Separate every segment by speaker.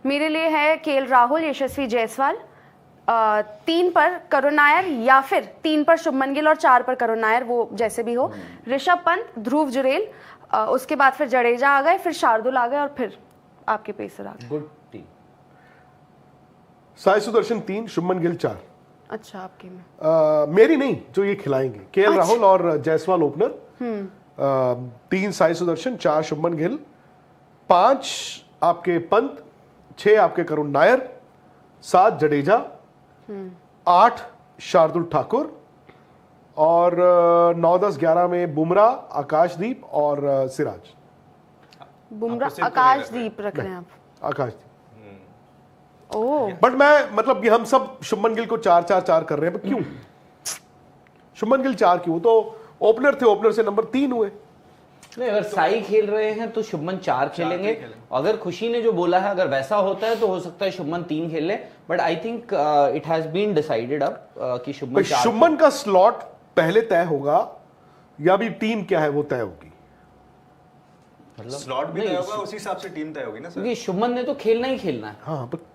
Speaker 1: मेरे लिए है केएल राहुल, यशस्वी जायसवाल, 3 पर करुण नायर या फिर 3 पर शुभमन गिल और 4 पर करुण नायर, वो जैसे भी हो। ऋषभ पंत, ध्रुव जुरेल, उसके बाद फिर जडेजा आ गए, फिर शार्दुल आ गए और फिर आपके पेसर आ गए।
Speaker 2: Good team.
Speaker 3: साई सुदर्शन 3, शुभमन गिल 4।
Speaker 1: अच्छा, आपके में
Speaker 3: मेरी नहीं, जो ये खिलाएंगे। केएल राहुल और जायसवाल ओपनर। 3 साई सुदर्शन, 4 शुभमन गिल, 5 आपके पंत, 6 आपके करुण नायर, 7 जडेजा, 8 शार्दुल ठाकुर और 9, 10, 11 में बुमराह, आकाशदीप और सिराज।
Speaker 1: बुमराह, आकाशदीप रख रहे हैं आप?
Speaker 3: आकाशदीप।
Speaker 1: ओह,
Speaker 3: बट मैं मतलब कि हम सब शुभमन गिल को 4-4-4 कर रहे हैं, क्यों शुभमन गिल 4 क्यों? तो ओपनर थे, ओपनर से नंबर 3 हुए।
Speaker 2: नहीं, अगर साई खेल रहे हैं तो शुभमन 4 खेलेंगे। अगर खुशी ने जो बोला है, अगर वैसा होता है तो हो सकता है शुभमन 3 खेल ले, but I think it has been decided अब कि शुभमन 4।
Speaker 3: शुभमन का स्लॉट पहले तय होगा या भी टीम क्या है वो तय होगी?
Speaker 4: स्लॉट भी तय होगा, उसी हिसाब से टीम तय होगी ना सर।
Speaker 2: क्योंकि शुभमन ने तो खेलना ही खेलना है।
Speaker 3: हाँ, पर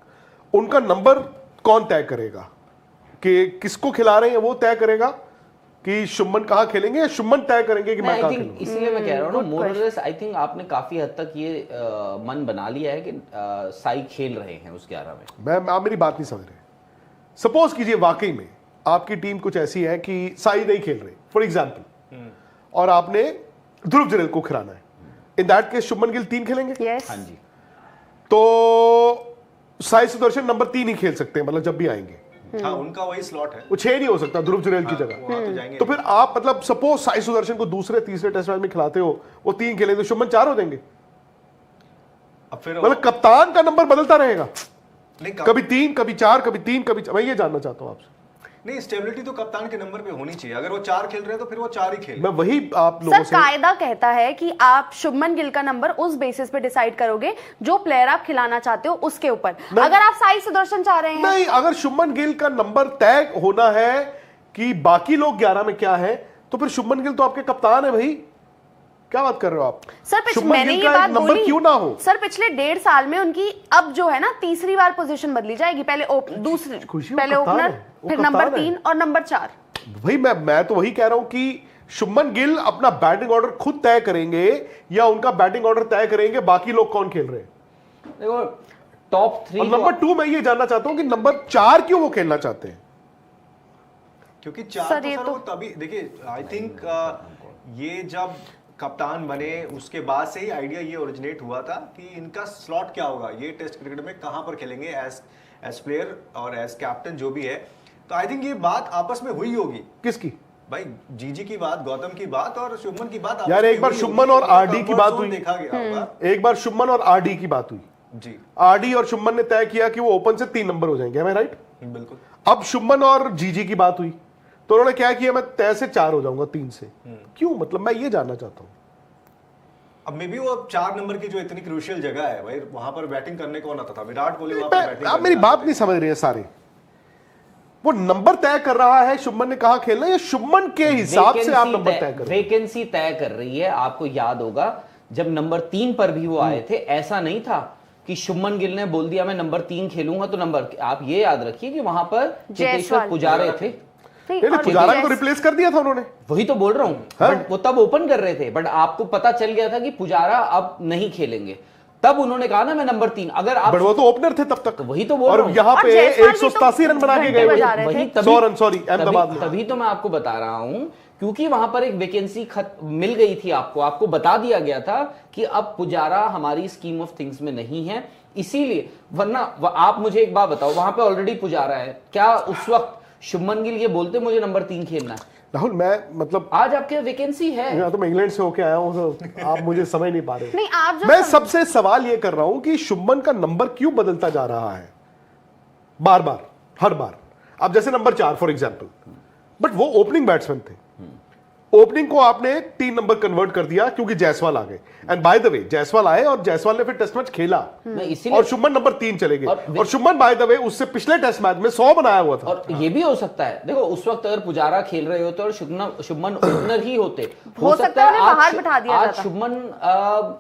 Speaker 3: उनका नंबर कौन तय करेगा कि किसको खिला रहे हैं? वो तय करेगा कि शुभमन कहाँ खेलेंगे या शुभमन तय करेंगे कि मैं कहाँ खेलूंगा?
Speaker 2: इसलिए मैं कह रहा हूँ ना, मोर और लेस आई थिंक आपने काफी हद तक ये मन बना लिया है कि साई खेल रहे हैं उस 11 में।
Speaker 3: आप मेरी बात नहीं समझ रहे। सपोज कीजिए वाकई में आपकी टीम कुछ ऐसी है कि साई नहीं खेल रहे फॉर एग्जाम्पल, और आपने ध्रुव जुरेल को खिलाना है। In that case Shubman Gill 3 खेलेंगे।
Speaker 1: यस।
Speaker 2: हाँ जी।
Speaker 3: तो साई सुदर्शन नंबर 3 ही खेल सकते हैं, मतलब जब भी आएंगे।
Speaker 4: हाँ, उनका वही स्लॉट है।
Speaker 3: वो 6 नहीं हो सकता ध्रुव जुरेल की जगह।
Speaker 4: वहाँ तो जाएंगे।
Speaker 3: तो फिर आप मतलब सपोज साई सुदर्शन को दूसरे तीसरे टेस्ट मैच में खिलाते हो, वो 3 खेलेंगे तो शुभमन 4 हो जाएंगे।
Speaker 4: अब फिर
Speaker 3: मतलब कप्तान का नंबर बदलता रहेगा,
Speaker 4: नहीं,
Speaker 3: कभी 3, कभी 4, कभी 3, कभी 4। मैं ये जानना चाहता हूं आपसे।
Speaker 4: नहीं, स्टेबिलिटी तो कप्तान के नंबर पे होनी चाहिए। अगर वो 4 खेल रहे हैं तो फिर वो 4 ही खेल।
Speaker 3: मैं वही आप लोगों
Speaker 1: सर,
Speaker 3: से
Speaker 1: कायदा कहता है कि आप शुभमन गिल का नंबर उस बेसिस पे डिसाइड करोगे जो प्लेयर आप खिलाना चाहते हो उसके ऊपर। अगर आप साई सुदर्शन चाह रहे हैं,
Speaker 3: नहीं, अगर शुभमन गिल का नंबर तय होना है कि बाकी लोग 11 में क्या है, तो फिर शुभमन गिल तो आपके कप्तान है भाई। क्या बात कर रहे हो आप?
Speaker 1: सर
Speaker 3: शुभमन
Speaker 1: मैंने
Speaker 3: गिल
Speaker 1: ये
Speaker 3: का
Speaker 1: बात
Speaker 3: नंबर
Speaker 1: बोली
Speaker 3: क्यों ना हो?
Speaker 1: सर, पिछले 1.5 साल में उनकी अब जो है ना तीसरी बार पोजीशन बदली जाएगी। पहले दूसरी,
Speaker 3: खुशी, वो
Speaker 1: पहले
Speaker 3: कप्तान
Speaker 1: ओपनर,
Speaker 3: है, वो
Speaker 1: फिर
Speaker 3: कप्तान
Speaker 1: नंबर
Speaker 3: है।
Speaker 1: 3 और नंबर 4।
Speaker 3: भाई मैं तो वही कह रहा हूं कि शुभमन गिल अपना बैटिंग ऑर्डर खुद तय करेंगे या उनका बैटिंग ऑर्डर तय करेंगे बाकी लोग कौन खेल रहे हैं?
Speaker 2: देखो, टॉप 3
Speaker 3: और नंबर 2 मैं ये जानना चाहता हूं कि नंबर 4 क्यों वो खेलना चाहते हैं?
Speaker 4: क्योंकि 4
Speaker 1: सर,
Speaker 4: तो
Speaker 1: ये
Speaker 4: सर
Speaker 1: तो-
Speaker 4: वो तभी देखिए, आई थिंक ये जब कप्तान बने उसके बाद से ही आइडिया ये ओरिजिनेट हुआ था कि इनका स्लॉट क्या होगा, ये टेस्ट क्रिकेट में कहां पर खेलेंगे एज प्लेयर और एज कैप्टन जो भी है। तो आई थिंक ये बात आपस में हुई होगी।
Speaker 3: किसकी?
Speaker 4: भाई जीजी की बात, गौतम की बात और शुभमन की बात आपस
Speaker 3: यार,
Speaker 4: में
Speaker 3: एक बार
Speaker 4: हुई
Speaker 3: शुभमन
Speaker 4: होगी।
Speaker 3: और आरडी की
Speaker 4: कंफर्ट
Speaker 3: बात
Speaker 4: जोन
Speaker 3: हुई।
Speaker 4: देखा गया होगा।
Speaker 3: एक बार शुभमन और आरडी की बात हुई
Speaker 4: जी,
Speaker 3: आरडी और शुभमन ने तय किया कि वो ओपन से 3 नंबर हो जाएंगे। मैं राइट?
Speaker 4: बिल्कुल।
Speaker 3: अब शुभमन और जीजी की बात हुई तो उन्होंने क्या किया, मैं तय से 4 हो जाऊंगा 3 से। क्यों? मतलब मैं ये जानना चाहता हूं।
Speaker 4: अब मे बी वो 4 नंबर की जो इतनी क्रूशियल जगह है भाई, वहां पर बैटिंग करने कौन आता था? विराट कोहली वहां पर बैटिंग
Speaker 3: आप मेरी बात नहीं समझ रहे हैं सारे। वो नंबर तय कर रहा है शुभमन ने कहा खेलना, या शुभमन के हिसाब से आप नंबर तय कर रहे हैं?
Speaker 2: वैकेंसी तय कर रही है। आपको याद होगा जब नंबर 3 पर भी वो आए थे, ऐसा नहीं था कि शुभमन गिल ने बोल दिया मैं नंबर 3 खेलूंगा। तो नंबर, आप ये याद रखिए कि वहां पर चेतेश्वर पुजारा थे।
Speaker 3: नहीं, पुजारा को रिप्लेस कर दिया था उन्होंने।
Speaker 2: वही तो बोल रहा हूं। बट वो तब ओपन कर रहे थे, बट आपको पता चल गया था कि पुजारा अब नहीं खेलेंगे, तब उन्होंने कहा ना मैं नंबर 3। अगर आप,
Speaker 3: बट वो तो ओपनर थे तब तक।
Speaker 2: वही तो बोल रहा
Speaker 3: और
Speaker 2: हूं।
Speaker 3: यहाँ पे
Speaker 1: जायसवाल भी
Speaker 3: 187 रन बना के
Speaker 1: घंटे बजा
Speaker 3: गए।
Speaker 1: रहे थे।
Speaker 2: वही
Speaker 3: 100 रन, सॉरी, अहमदाबाद में।
Speaker 2: तभी तो मैं आपको बता रहा हूं, क्योंकि वहां पर एक वैकेंसी मिल गई थी आपको बता दिया गया था कि अब पुजारा हमारी स्कीम ऑफ थिंग्स में नहीं है, इसीलिए। वरना आप मुझे एक बात बताओ, वहां पे ऑलरेडी पुजारा है, क्या उस वक्त शुभमन गिल ये बोलते मुझे नंबर 3 खेलना है?
Speaker 3: राहुल, मैं मतलब
Speaker 2: आज आपके वैकेंसी है।
Speaker 3: यहाँ तो मैं इंग्लैंड से होके आया हूँ, तो आप मुझे समझ नहीं पा रहे।
Speaker 1: नहीं, आप जो
Speaker 3: मैं सबसे सवाल ये कर रहा हूं कि शुभमन का नंबर क्यों बदलता जा रहा है बार बार, हर बार? अब जैसे नंबर 4 फॉर एग्जांपल, बट वो ओपनिंग बैट्समैन थे। ओपनिंग को आपने 3 नंबर कन्वर्ट कर दिया क्योंकि जायसवाल आ गए। And by the way Jaiswal आए और जायसवाल ने फिर टेस्ट मैच खेला और शुभमन नंबर 3 चले गए। और शुभमन बाय द वे उससे पिछले टेस्ट मैच में 100 बनाया हुआ था।
Speaker 2: और ये भी हो सकता है, देखो उस वक्त अगर पुजारा खेल रहे होते और शुभमन ओपनर ही होते,
Speaker 1: हो सकता है
Speaker 2: आज
Speaker 1: बाहर बिठा दिया
Speaker 2: आज
Speaker 1: जाता।
Speaker 2: शुभमन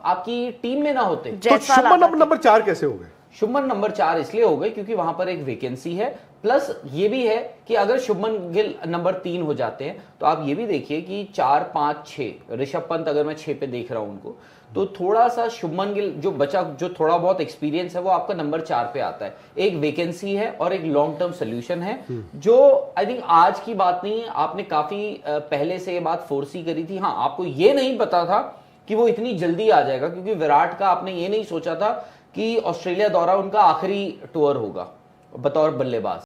Speaker 2: आपकी टीम में ना होते।
Speaker 3: तो शुभमन अब नंबर 4 कैसे हो गए?
Speaker 2: शुभमन नंबर 4 इसलिए हो गए क्योंकि वहां पर एक वैकेंसी है, प्लस ये भी है कि अगर शुभमन गिल नंबर 3 हो जाते हैं तो आप ये भी देखिए कि 4, 5, 6 ऋषभ पंत अगर मैं 6 पे देख रहा हूं उनको, तो थोड़ा सा शुभमन गिल जो बचा, जो थोड़ा बहुत एक्सपीरियंस है, वो आपका नंबर 4 पे आता है। एक वैकेंसी है और एक लॉन्ग टर्म सोल्यूशन है, जो आई थिंक आज की बात नहीं है, आपने काफी पहले से ये बात फोर्सी करी थी। हाँ, आपको ये नहीं पता था कि वो इतनी जल्दी आ जाएगा, क्योंकि विराट का आपने ये नहीं सोचा था कि ऑस्ट्रेलिया दौरा उनका आखिरी टूर होगा बतौर बल्लेबाज।